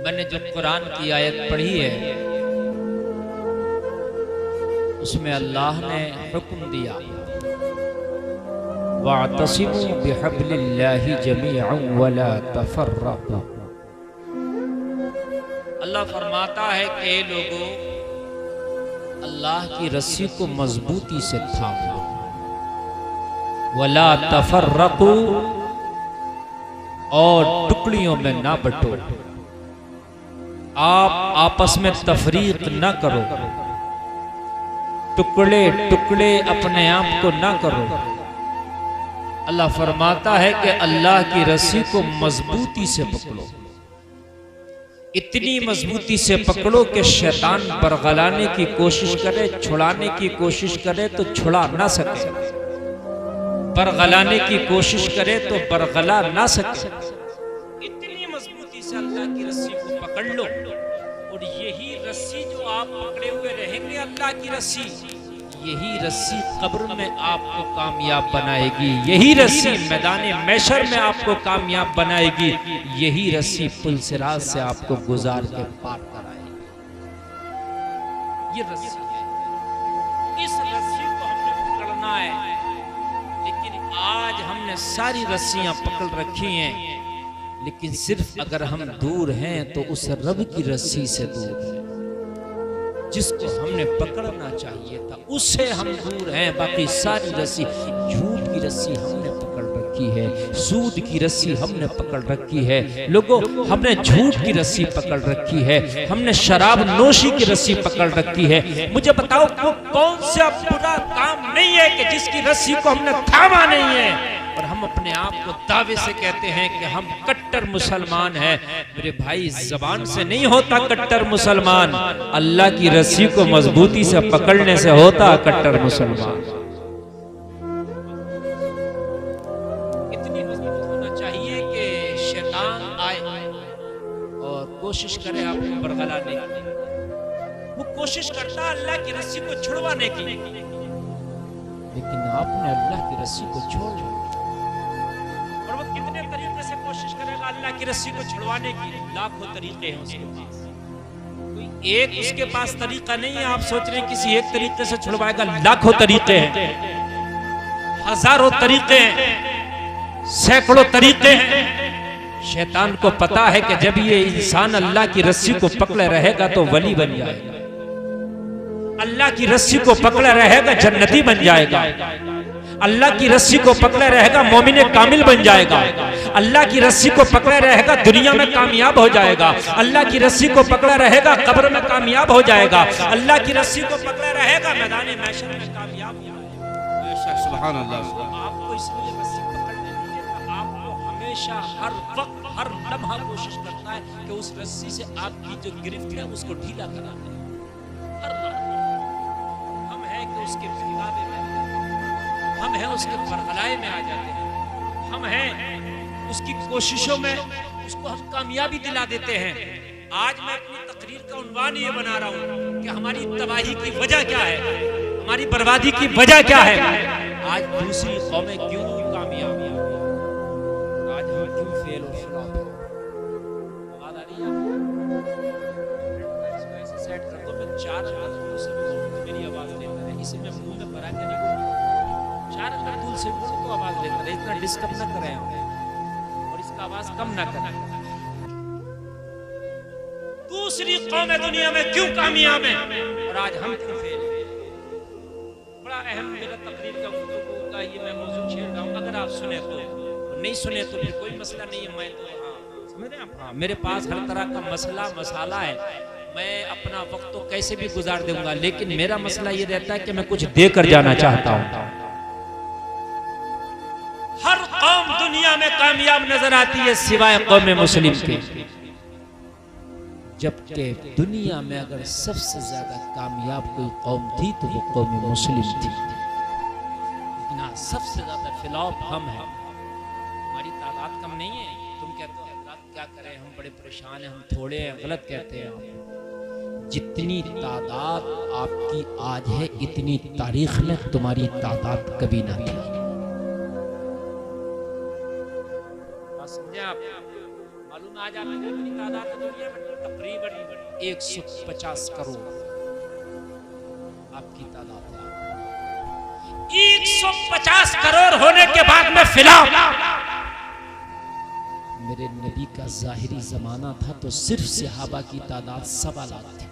मैंने जो कुरान की आयत पढ़ी है उसमें अल्लाह ने हुक्म दिया, वातसिमू बिहब्लिल्लाहि जमीअन वला तफर्रक़ू। अल्लाह फरमाता है कि लोगों, अल्लाह की रस्सी को मजबूती से थामो, वला तफर्रक़ू, और टुकड़ियों में ना बंटो, आप आपस में तफरीक ना करो, टुकड़े टुकड़े अपने आप को ना करो। अल्लाह फरमाता है कि अल्लाह की रस्सी को मजबूती से पकड़ो, इतनी मजबूती से पकड़ो कि शैतान बरगलाने की कोशिश करे, छुड़ाने की कोशिश करे तो छुड़ा ना सके, बरगलाने की कोशिश करे तो बरगला ना सके। इतनी मजबूती से अल्लाह की रस्सी को पकड़ लो, और यही रस्सी जो आप पकड़े हुए रहेंगे, अल्लाह की रस्सी, यही रस्सी कब्र में आपको कामयाब बनाएगी, यही रस्सी मैदान महशर में आपको कामयाब बनाएगी, यही रस्सी पुल सिरात से आपको गुजार के पार कराएगी। ये रस्सी है, इस रस्सी को हमने पकड़ना है। लेकिन आज हमने सारी रस्सियां पकड़ रखी हैं, लेकिन सिर्फ अगर हम दूर हैं तो उस रब की रस्सी से दूर हैं, जिसको हमने पकड़ना चाहिए था उससे हम दूर हैं। बाकी सारी रस्सी, झूठ की रस्सी हमने पकड़ रखी है, सूद की रस्सी हमने पकड़ रखी है, लोगों हमने झूठ की रस्सी पकड़ रखी है, हमने शराब नोशी की रस्सी पकड़ रखी है। मुझे बताओ वो कौन सा बुरा काम नहीं है कि जिसकी रस्सी को हमने थामा नहीं है, और हम अपने आप को दावे से कहते हैं कि हम कट्टर मुसलमान हैं। मेरे भाई, जबान से नहीं होता कट्टर मुसलमान, अल्लाह की रस्सी को मजबूती से पकड़ने से होता कट्टर मुसलमान। इतनी मजबूत होना चाहिए कि शैतान आए और कोशिश करे आपको बरगलाने की। वो कोशिश करता अल्लाह की रस्सी को छुड़वाने की, लेकिन आपने अल्लाह की रस्सी को छोड़ दिया। कितने तरीके से कोशिश करेगा अल्लाह की रस्सी को छुड़वाने की? लाखों तरीके हैं उसके पास, कोई एक उसके पास तरीका नहीं है। आप सोच रहे हैं किसी एक तरीके से छुड़वाएगा? लाखों तरीके हैं, हजारों तरीके हैं, सैकड़ों तरीके हैं। शैतान को पता है कि जब ये इंसान अल्लाह की रस्सी को पकड़े रहेगा तो वली बन जाएगा, अल्लाह की रस्सी को पकड़े रहेगा जन्नती बन जाएगा, अल्लाह की रस्सी को पकड़े रहेगा मोमिन कामिल बन जाएगा, अल्लाह की रस्सी को पकड़े रहेगा दुनिया में कामयाब हो जाएगा, अल्लाह की रस्सी को पकड़े रहेगा कब्र में कामयाब हो जाएगा, अल्लाह की रस्सी को पकड़े रहेगा मैदान महशर में कामयाब हो जाएगा। सुभान अल्लाह। आपको इसलिए रस्सी पकड़ने नहीं देता, आपको हमेशा हर वक्त हर लम्हा कोशिश करता है कि उस रस्सी से आपकी जो गिरफ्त है उसको ढीला करा दे। हर हम है कि उसके फिराबे में, हम हैं उसके बरगलाए में आ जाते हैं, हम हैं उसकी कोशिशों में उसको हम कामयाबी दिला देते हैं। आज मैं अपनी तकरीर का उन्वान ये बना रहा हूँ कि हमारी तबाही की वजह क्या है, हमारी बर्बादी की वजह क्या है। आज दूसरी कौमें क्यों कामयाब हैं, आज हम क्यों फेल और फ्लॉप हैं। आवाज आ रही है? इसको ऐसे सेट कर दो, मैं 4 अंदाज से बोलूं, मेरी आवाज लेता है, इसे मैं मुंह में भरा के नहीं बोलूं, 4 अंदाज से बोलूं तो आवाज लेता है। इतना डिस्टर्ब ना करें और इसका आवाज कम ना करें। दूसरी कौमें दुनिया में क्यों कामयाब हैं और आज हम क्यों फेल हैं। बड़ा अहम मेरा तकरीर का गुफ्तगू का ये मैं मौजू छेड़ रहा हूँ। अगर आप सुने तो, नहीं सुने तो फिर कोई मसला नहीं है। मैं तो समझ रहे हैं, मेरे पास हर तरह का मसला मसाला है, मैं अपना वक्त तो कैसे भी गुजार दूंगा, लेकिन मेरा मसला ये रहता है कि मैं कुछ देकर जाना चाहता हूँ। हर कौम दुनिया में कामयाब नजर आती है सिवाय कौम मुस्लिम के, जबकि दुनिया में अगर सबसे ज्यादा कामयाब कोई कौम थी तो वो कौम मुस्लिम थी। लेकिन सबसे ज्यादा फ्लॉप हम हैं, हमारी तादाद कम नहीं है। तुम कहते हो क्या करें, हम बड़े परेशान हैं, हम थोड़े हैं, गलत कहते हैं आप। जितनी तादाद आपकी आज है इतनी तारीख में तुम्हारी तादाद कभी ना थी। समझे आप? मालूम आज आपकी कितनी तादाद है दुनिया में? तकरीबन 150 करोड़ आपकी तादाद है। 150 करोड़ होने के बाद में फिलहाल मेरे नबी का जाहिरी जमाना था तो सिर्फ सहाबा की तादाद 1.25 लाख थी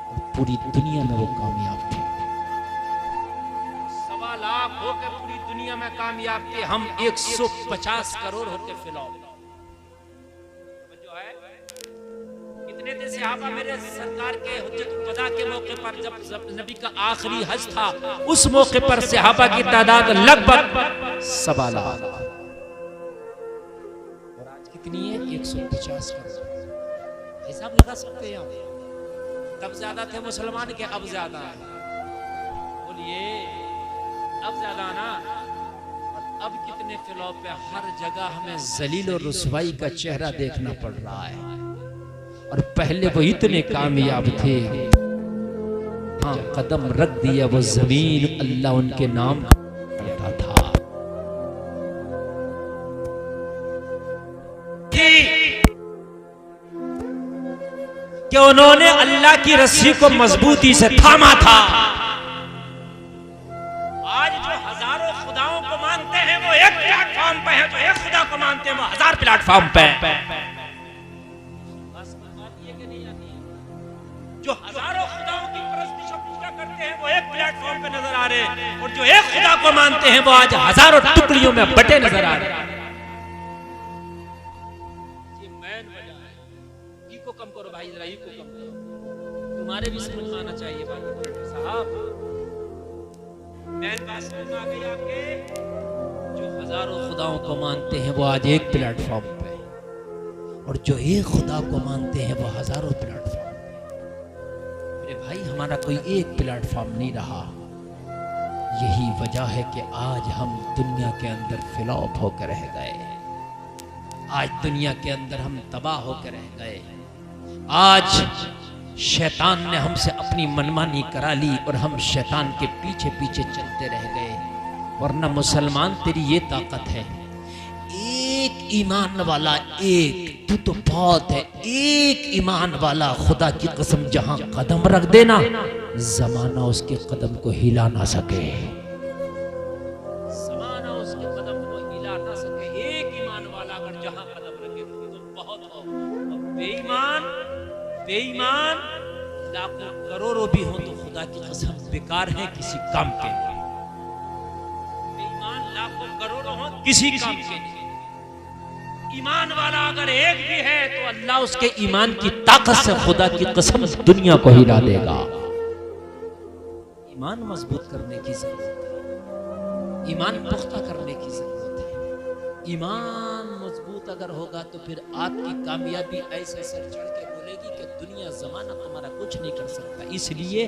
और पूरी दुनिया में वो कामयाब थे। 1.25 लाख होकर पूरी दुनिया में कामयाब थे, हम 150 करोड़ होके फिलहाल जो है। कितने थे सहाबा मेरे सरकार के हुज्जतुल वदा के मौके पर, जब नबी का आखिरी हज था उस मौके पर सहाबा की तादाद लगभग 1.25 लाख। कितनी है? 150 करोड़। हिसाब लगा सकते हैं आप? तब ज्यादा थे मुसलमान के, अब ज्यादा है? बोलिए, अब ज्यादा ना। और अब कितने फिलौ पे हर जगह हमें जलील और रुसवाई का चेहरा देखना पड़ रहा है। और पहले वो इतने कामयाब थे, हाँ कदम रख दिया वो जमीन अल्लाह उनके नाम करता था। कि उन्होंने अल्लाह की रस्सी को मजबूती से थामा था। आज जो हजारों खुदाओं को मानते हैं वो एक प्लेटफॉर्म पे है, जो एक खुदा को मानते हैं वो 1000 प्लेटफॉर्म पे। जो हजारों खुदाओं की परस्तिश पूजा करते हैं वो एक प्लेटफॉर्म पे नजर आ रहे हैं, और जो एक खुदा को मानते हैं वो आज हजारों टुकड़ियों में बटे नजर आ रहे हैं। कम करो भाई, जरा को कम करो, तुम्हारे भी समझ में आना चाहिए बात साहब। मैं बात समझ में आ गई आपके? जो हजारों खुदाओं को मानते हैं वो आज एक प्लेटफॉर्म पे, और जो एक खुदा को मानते हैं वो हजारों प्लेटफॉर्म पे। मेरे भाई, हमारा कोई एक प्लेटफॉर्म नहीं रहा। यही वजह है कि आज हम दुनिया के अंदर फ्लॉप होकर रह गए। आज दुनिया के अंदर हम तबाह होकर रह गए। आज शैतान ने हमसे अपनी मनमानी करा ली और हम शैतान के पीछे पीछे चलते रह गए। वरना मुसलमान तेरी ये ताकत है, एक ईमान वाला, एक तू तो बहुत है, एक ईमान वाला खुदा की कसम जहां कदम रख देना जमाना उसके कदम को हिला ना सके। जमाना उसके कदम को हिला ना सके। एक ईमान वाला अगर जहां कदम रखे तो बहुत हो। बेईमान लाखों करोड़ों भी हो तो खुदा की कसम बेकार है किसी काम के। बेईमान लाखों करोड़ों हो किसी काम के नहीं। ईमान वाला अगर एक भी है तो अल्लाह उसके ईमान की ताकत से खुदा की कसम दुनिया को हिला देगा। ईमान मजबूत करने की जरूरत है, ईमान पुख्ता करने की जरूरत है। ईमान मजबूत अगर होगा तो फिर आपकी कामयाबी ऐसे सर चढ़ के बोलेगी कि दुनिया जमाना तुम्हारा कुछ नहीं कर सकता। इसलिए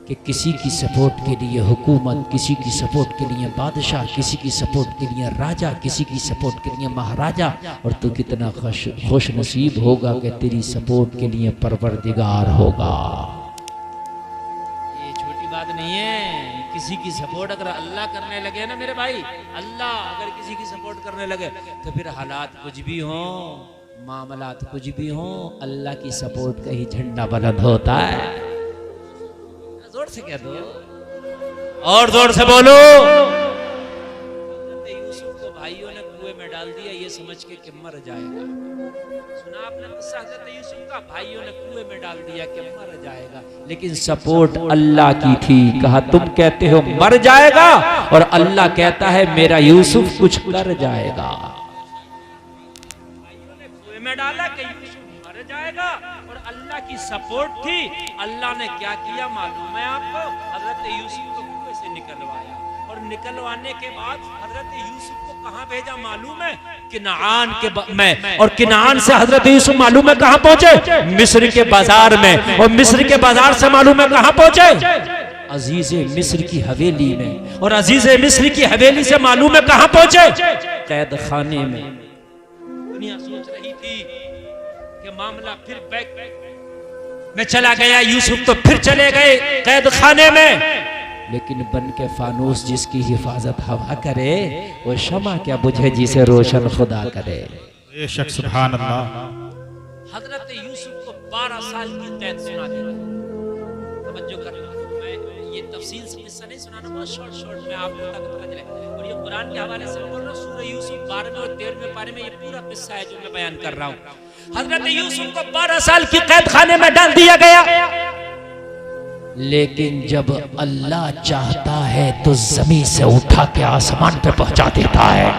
कि किसी की सपोर्ट के लिए हुकूमत, किसी की सपोर्ट के लिए बादशाह, किसी की सपोर्ट के लिए राजा, किसी की सपोर्ट के लिए महाराजा, और तू कितना खुश नसीब होगा कि तेरी सपोर्ट के लिए परवरदिगार होगा। ये छोटी बात नहीं है। किसी की सपोर्ट अगर अल्लाह करने लगे ना मेरे भाई, अल्लाह अगर किसी की सपोर्ट करने लगे तो फिर हालात कुछ भी हो, मामलात कुछ भी हो, अल्लाह की सपोर्ट का ही झंडा बुलंद होता है। जोर से कह दो और जोर से बोलो। यूसुफ को भाइयों ने कुएं में डाल दिया ये समझ के कि मर जाएगा। सुना आपने किस्सा हज़रत यूसुफ का? भाइयों ने कुएं में डाल दिया कि मर जाएगा, लेकिन सपोर्ट अल्लाह की थी। कहा तुम कहते हो मर जाएगा और अल्लाह कहता है मेरा यूसुफ कुछ कर जाएगा। भाइयों ने कुएं में डाला कि यूसुफ मर जाएगा और अल्लाह की सपोर्ट थी। अल्लाह ने क्या किया मालूम है आपको? हजरत यूसुफ को कुएं से निकलवाया, और निकलवाने के बाद हजरत यूसुफ को कहां भेजा मालूम है? किनान के में, और किनान से हजरत यूसुफ मालूम है कहां पहुंचे? मिस्र के बाजार में, और मिस्र के बाजार से मालूम है कहां पहुंचे? अजीज मिस्र की हवेली में, और अजीज मिस्र की हवेली से मालूम है कहां पहुंचे? कैद खाने में। दुनिया सोच रही थी कि मामला फिर बैक में चला गया, यूसुफ तो फिर चले गए कैद खाने में, लेकिन बन के फानूस जिसकी हिफाजत हवा करे वो शमा क्या बुझे जिसे रोशन खुदा करे। बेशक सुभान अल्लाह। हजरत यूसुफ को 12 साल की कैद सुना दी। तवज्जो करना, मैं ये तफसील से किस्सा नहीं सुनाना, बहुत शॉर्ट में आपको तक पता चले। और ये कुरान के हवाले से बोल रहा हूँ, सूरह यूसुफ 12वें और 13वें पारे में ये पूरा किस्सा है जो मैं बयान कर रहा हूँ। हजरत यूसुफ को 12 साल की कैद खाने में डाल दिया गया, लेकिन जब अल्लाह चाहता है तो जमीन से उठा के आसमान पे पहुंचा देता है।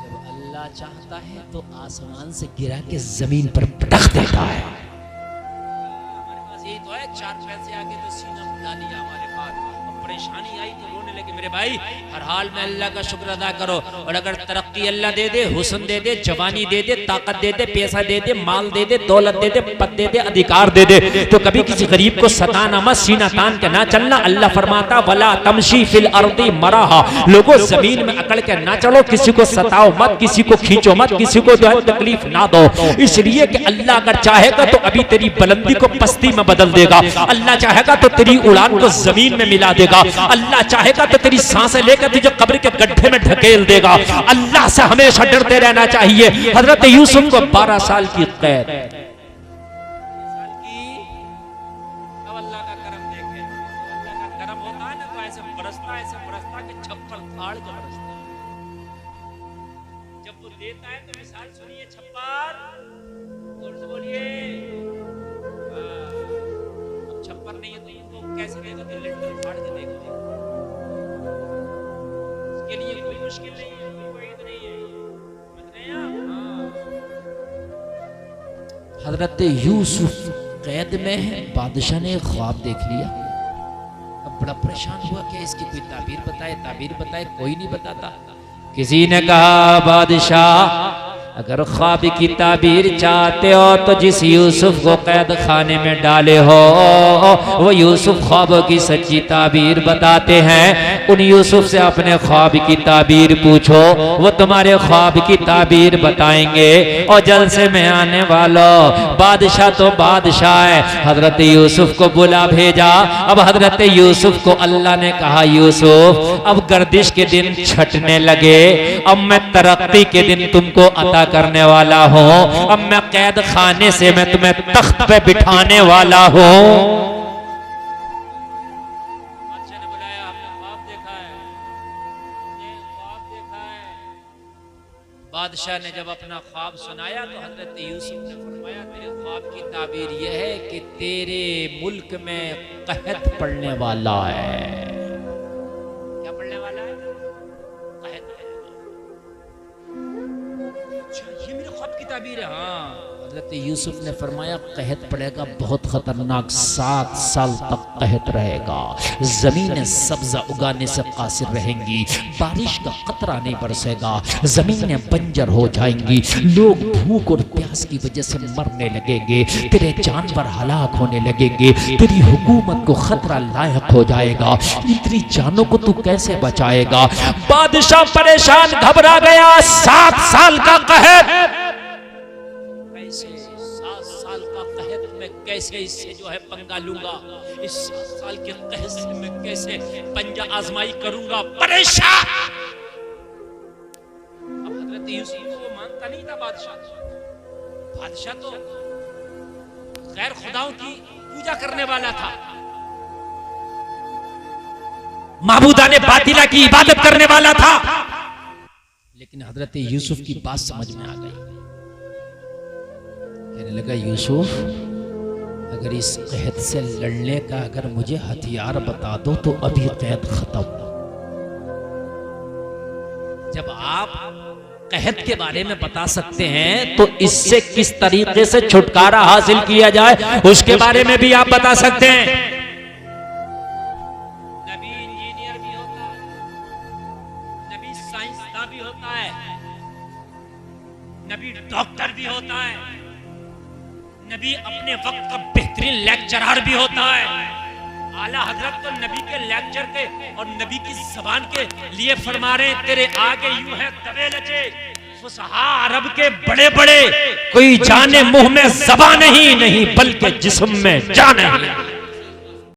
जब अल्लाह चाहता है तो आसमान से गिरा के जमीन पर पटक देता है। हमारे पास यही तो है, 4 पैसे आके तो सीना फुला लिया हमारे पास, और परेशानी आई तो रोने लगे। मेरे भाई, हर हाल में अल्लाह का शुक्र अदा करो, और अगर तरक्की अल्लाह दे दे, हुस्न दे दे, जवानी दे दे, ताकत दे दे, पैसा दे दे, माल दे दे, दौलत दे दे, पद दे दे, अधिकार दे दे, तो कभी किसी गरीब को सताना मत, सीना तान के ना चलना। अल्लाह फरमाता वला तमशी फिल अर्दी मराहा, लोगों जमीन में अकड़ के ना चलो, किसी को सताओ मत, किसी को खींचो मत, किसी को जो है तकलीफ ना दो, इसलिए कि अल्लाह अगर चाहेगा तो अभी तेरी बुलंदी को पस्ती में बदल देगा, अल्लाह चाहेगा तो तेरी उड़ान को जमीन में मिला देगा, अल्लाह चाहेगा तो तेरी सांसें लेकर तुझे कब्र के गड्ढे में ढकेल देगा। अल्लाह से हमेशा डरते रहना चाहिए। हजरत यूसुफ को 12 साल की कैद, अब अल्लाह का करम देखे, अल्लाह का करम होता है ना तो ऐसे बरसता कि छप्पर फाड़ के बरसता। जब वो देता है तो मिसाल सुनिए, छप्पर जोर से बोलिए, अब छप्पर नहीं है तो इनको कैसे देगा, तो लिंटर फाड़ के देगा। के लिए कोई मुश्किल नहीं है, कोई वईद नहीं है, समझ रहे हैं आप? हजरत यूसुफ कैद में है, बादशाह ने ख्वाब देख लिया। अब बड़ा परेशान हुआ कि इसकी कोई ताबीर बताए, कोई नहीं बताता। किसी ने कहा बादशाह अगर ख्वाब की ताबीर चाहते हो तो जिस यूसुफ को कैद खाने में डाले हो वो यूसुफ ख्वाबों की सच्ची ताबीर बताते हैं। उन यूसुफ से अपने ख्वाब की ताबीर पूछो, वो तुम्हारे ख्वाब की ताबीर बताएंगे। और जलसे में आने वालों, बादशाह तो बादशाह है, हजरत यूसुफ को बुला भेजा। अब हजरत यूसुफ को अल्लाह ने कहा यूसुफ अब गर्दिश के दिन छटने लगे, अब मैं तरक्की के दिन तुमको अता करने वाला हूं, अब मैं कैद खाने से मैं तुम्हें तख्त पे बिठाने वाला हूं। बादशाह ने बुलाया, हमने ख्वाब देखा है, बादशाह ने जब अपना ख्वाब सुनाया तो हजरत यूसुफ ने फरमाया तेरे ख्वाब की ताबीर यह है कि तेरे मुल्क में कहत पड़ने वाला है। क्या पड़ने वाला है? कहत। ये मेरे ख्वाब की ताबीर है। हाँ, हजरत यूसुफ ने फरमाया कहत पड़ेगा, बहुत खतरनाक, 7 साल तक कहत रहेगा, जमीनें सब्जा उगाने से कासिर रहेंगी, बारिश का कतरा नहीं बरसेगा, जमीनें बंजर हो जाएंगी, लोग भूख और प्यास की वजह से मरने लगेंगे, तेरे जानवर हलाक होने लगेंगे, तेरी हुकूमत को खतरा लायक हो जाएगा, इतनी जानों को तू कैसे बचाएगा? बादशाह परेशान घबरा गया। 7 साल का कहत, कैसे 7 साल का कहत मैं कैसे इससे जो है पंगा लूंगा, इस 7 साल के कहत से मैं कैसे पंजा आजमाई करूंगा? परेशान। अब हजरत यूसुफ को वो मानता नहीं था बादशाह तो गैर खुदाओं की पूजा करने वाला था, माबूदाने बातिला की इबादत करने वाला था। लेकिन हजरत यूसुफ की बात समझ में आ गई। कहने लगा यूसुफ अगर इस कहत से लड़ने का अगर मुझे हथियार बता दो तो अभी कैद खत्म। जब आप कहत के बारे में बता सकते हैं तो इससे किस तरीके से छुटकारा हासिल किया जाए उसके बारे में भी आप बता सकते हैं। नबी इंजीनियर भी होता है, नबी साइंसदान भी होता है, नबी डॉक्टर भी होता है, नबी अपने वक्त का बेहतरीन लेक्चरर भी होता है। आला हजरत तो नबी के लेक्चर के और नबी की जबान के लिए फरमा रहे तेरे आगे यूं है दबे लचे फुसहा अरब के बड़े बड़े, कोई जाने मुंह में ज़बान नहीं बल्कि जिस्म में जान है।